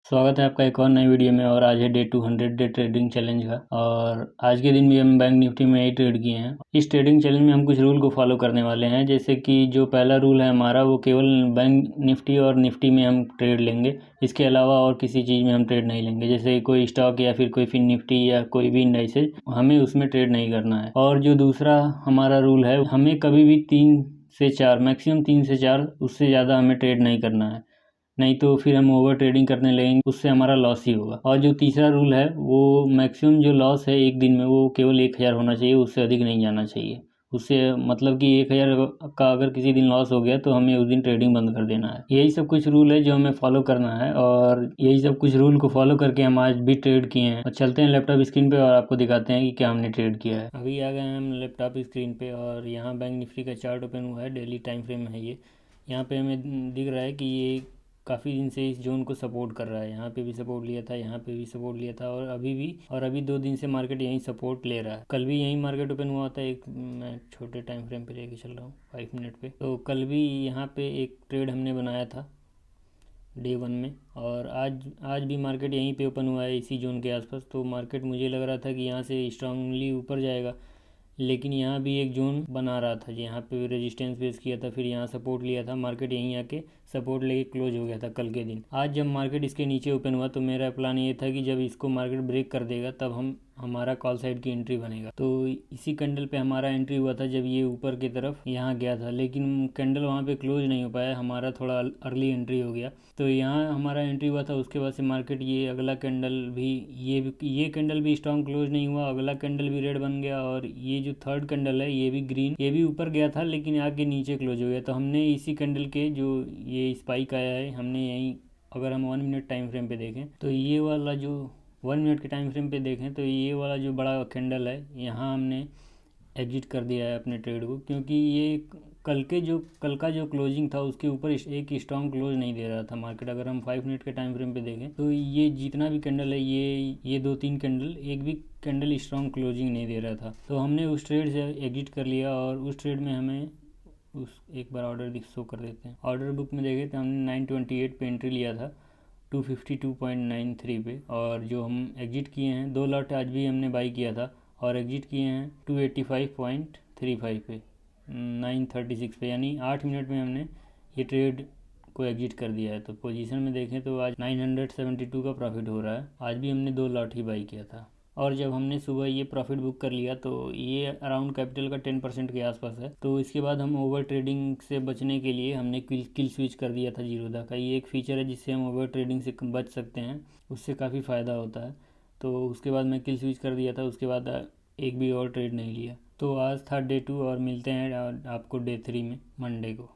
स्वागत है आपका एक और नई वीडियो में। और आज है डे 200 डे ट्रेडिंग चैलेंज का। और आज के दिन भी हम बैंक निफ्टी में ही ट्रेड किए हैं। इस ट्रेडिंग चैलेंज में हम कुछ रूल को फॉलो करने वाले हैं, जैसे कि जो पहला रूल है हमारा, वो केवल बैंक निफ्टी और निफ्टी में हम ट्रेड लेंगे। इसके अलावा और किसी चीज़ में हम ट्रेड नहीं लेंगे, जैसे कोई स्टॉक या फिर कोई फिन निफ्टी या कोई भी इंडाइसेज, हमें उसमें ट्रेड नहीं करना है। और जो दूसरा हमारा रूल है, हमें कभी भी 3 से 4, मैक्सिमम 3 से 4, उससे ज़्यादा हमें ट्रेड नहीं करना है, नहीं तो फिर हम ओवर ट्रेडिंग करने लगेंगे, उससे हमारा लॉस ही होगा। और जो तीसरा रूल है, वो मैक्सिमम जो लॉस है एक दिन में, वो केवल 1000 होना चाहिए, उससे अधिक नहीं जाना चाहिए। उससे मतलब कि 1000 का अगर किसी दिन लॉस हो गया तो हमें उस दिन ट्रेडिंग बंद कर देना है। यही सब कुछ रूल है जो हमें फॉलो करना है, और यही सब कुछ रूल को फॉलो करके हम आज भी ट्रेड किए हैं। और चलते हैं लैपटॉप स्क्रीन पे और आपको दिखाते हैं कि क्या हमने ट्रेड किया है। अभी आ गए हैं हम लैपटॉप स्क्रीन पे, और यहाँ बैंक निफ्टी का चार्ट ओपन हुआ है। डेली टाइम फ्रेम है ये। यहाँ पे हमें दिख रहा है कि ये काफ़ी दिन से इस जोन को सपोर्ट कर रहा है। यहाँ पे भी सपोर्ट लिया था, यहाँ पे भी सपोर्ट लिया था, और अभी भी। और अभी 2 दिन से मार्केट यहीं सपोर्ट ले रहा है। कल भी यहीं मार्केट ओपन हुआ था। एक मैं छोटे टाइम फ्रेम पे लेके चल रहा हूँ, 5 मिनट पे। तो कल भी यहाँ पे एक ट्रेड हमने बनाया था डे 1 में, और आज भी मार्केट यहीं पे ओपन हुआ है, इसी जोन के आसपास। तो मार्केट मुझे लग रहा था कि यहाँ से स्ट्रांगली ऊपर जाएगा, लेकिन यहाँ भी एक जोन बना रहा था, यहाँ पे रेजिस्टेंस फेस किया था, फिर यहाँ सपोर्ट लिया था। मार्केट यहीं आके सपोर्ट लेके क्लोज हो गया था कल के दिन। आज जब मार्केट इसके नीचे ओपन हुआ तो मेरा प्लान ये था कि जब इसको मार्केट ब्रेक कर देगा तब हमारा कॉल साइड की एंट्री बनेगा। तो इसी कैंडल पे हमारा एंट्री हुआ था जब ये ऊपर की तरफ यहाँ गया था, लेकिन कैंडल वहाँ पे क्लोज नहीं हो पाया, हमारा थोड़ा अर्ली एंट्री हो गया। तो यहाँ हमारा एंट्री हुआ था। उसके बाद से मार्केट ये अगला कैंडल भी, ये कैंडल भी स्ट्रॉन्ग क्लोज नहीं हुआ, अगला कैंडल भी रेड बन गया, और ये जो थर्ड कैंडल है ये भी ग्रीन, ये भी ऊपर गया था लेकिन आके नीचे क्लोज हो गया। तो हमने इसी कैंडल के जो ये स्पाइक आया है, हमने यहीं, अगर हम 1 मिनट टाइम फ्रेम पे देखें तो ये वाला जो 1 मिनट के टाइम फ्रेम पे देखें तो ये वाला जो बड़ा कैंडल है, यहाँ हमने एग्जिट कर दिया है अपने ट्रेड को, क्योंकि ये कल का जो क्लोजिंग था उसके ऊपर एक स्ट्रॉन्ग क्लोज नहीं दे रहा था मार्केट। अगर हम 5 मिनट के टाइम फ्रेम पे देखें तो ये जितना भी कैंडल है, ये 2-3 कैंडल, एक भी कैंडल स्ट्रॉन्ग क्लोजिंग नहीं दे रहा था। तो हमने उस ट्रेड से एग्जिट कर लिया, और उस ट्रेड में हमें उस एक बार ऑर्डर शो कर देते हैं। ऑर्डर बुक में देखें तो हमने 928 पे एंट्री लिया था 252.93 पे, और जो हम एग्जिट किए हैं 2 लॉट आज भी हमने बाई किया था, और एग्जिट किए हैं 285.35 पे, 936 पे, यानी 8 मिनट में हमने ये ट्रेड को एग्जिट कर दिया है। तो पोजीशन में देखें तो आज 972 का प्रॉफिट हो रहा है। आज भी हमने 2 लॉट ही बाई किया था, और जब हमने सुबह ये प्रॉफिट बुक कर लिया तो ये अराउंड कैपिटल का 10% के आसपास है। तो इसके बाद हम ओवर ट्रेडिंग से बचने के लिए हमने किल स्विच कर दिया था जीरोधा का। ये एक फ़ीचर है जिससे हम ओवर ट्रेडिंग से बच सकते हैं, उससे काफ़ी फ़ायदा होता है। तो उसके बाद मैं किल स्विच कर दिया था, उसके बाद एक भी और ट्रेड नहीं लिया। तो आज था डे 2, और मिलते हैं आपको डे 3 में मंडे को।